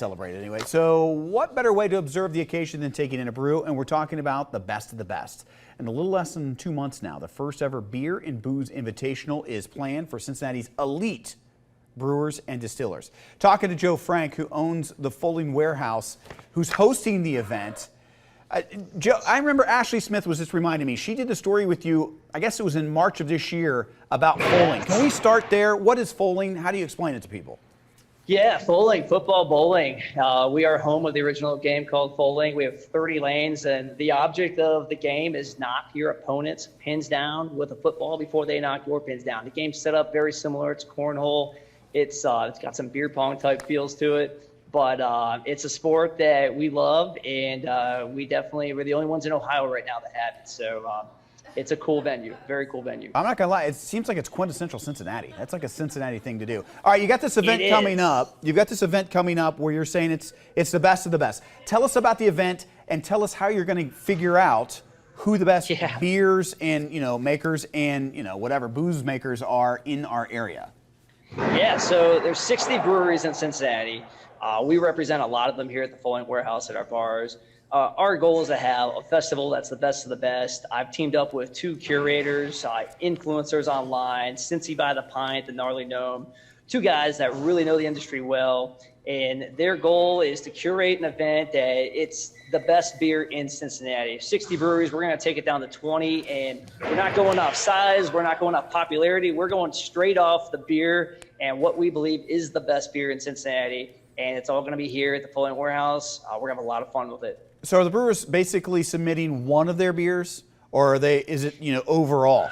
Celebrate it anyway. So what better way to observe the occasion than taking in a brew? And we're talking about the best of the best. In a little less than 2 months now, the first ever beer and booze invitational is planned for Cincinnati's elite brewers and distillers. Talking to Joe Frank, who owns the Fowling warehouse, who's hosting the event. Joe, I remember Ashley Smith was just reminding me, she did the story with you, I guess it was in March of this year, about Fowling. Can we start there? What is Fowling? How do you explain it to people? Yeah, Fowling, football bowling. We are home of the original game called Fowling. We have 30 lanes, and the object of the game is knock your opponent's pins down with a football before they knock your pins down. The game's set up very similar. It's cornhole. It's got some beer pong type feels to it, but it's a sport that we love, and we're the only ones in Ohio right now that have it. So it's a cool venue, very cool venue. I'm not gonna lie, it seems like it's quintessential Cincinnati. That's like a Cincinnati thing to do. All right, you got this event coming up. You've got this event coming up where you're saying it's the best of the best. Tell us about the event and tell us how you're going to figure out who the best beers and makers and whatever booze makers are in our area. Yeah, so there's 60 breweries in Cincinnati. We represent a lot of them here at the Fowling warehouse at our bars. Our goal is to have a festival that's the best of the best. I've teamed up with 2 curators, influencers online, Cincy by the Pint, the Gnarly Gnome, 2 guys that really know the industry well. And their goal is to curate an event that it's the best beer in Cincinnati. 60 breweries, we're going to take it down to 20, and we're not going off size, we're not going off popularity, we're going straight off the beer and what we believe is the best beer in Cincinnati. And it's all going to be here at the Fowling warehouse. We're going to have a lot of fun with it. So are the brewers basically submitting one of their beers, or is it overall?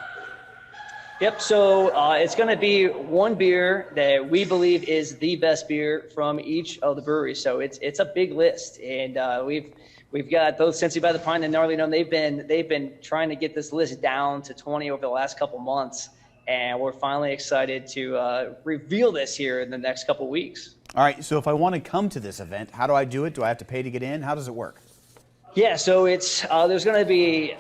Yep, so it's going to be one beer that we believe is the best beer from each of the breweries. So it's a big list, and we've got both Cincy by the Pine and Gnarly Gnome. They've been trying to get this list down to 20 over the last couple months, and we're finally excited to reveal this here in the next couple weeks. All right, so if I want to come to this event, how do I do it? Do I have to pay to get in? How does it work? Yeah, so it's there's going to be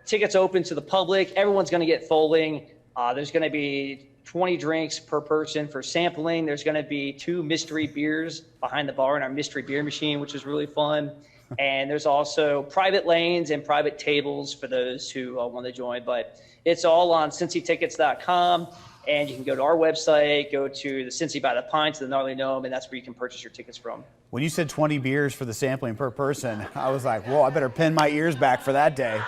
tickets open to the public. Everyone's going to get Fowling. There's going to be 20 drinks per person for sampling. There's going to be 2 mystery beers behind the bar in our mystery beer machine, which is really fun. And there's also private lanes and private tables for those who want to join. But it's all on cincytickets.com. And you can go to our website, go to the Cincy by the Pint, to the Gnarly Gnome, and that's where you can purchase your tickets from. When you said 20 beers for the sampling per person, I was like, whoa, I better pin my ears back for that day.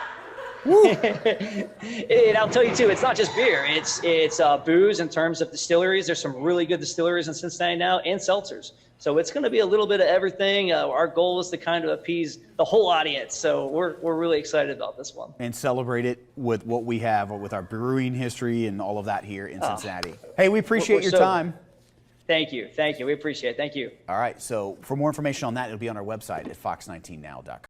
And I'll tell you too, it's not just beer. It's booze in terms of distilleries. There's some really good distilleries in Cincinnati now, and seltzers. So it's going to be a little bit of everything. Our goal is to kind of appease the whole audience. So we're really excited about this one. And celebrate it with what we have, with our brewing history and all of that here in Cincinnati. Hey, we appreciate your time. Thank you. We appreciate it. Thank you. All right. So for more information on that, it'll be on our website at fox19now.com.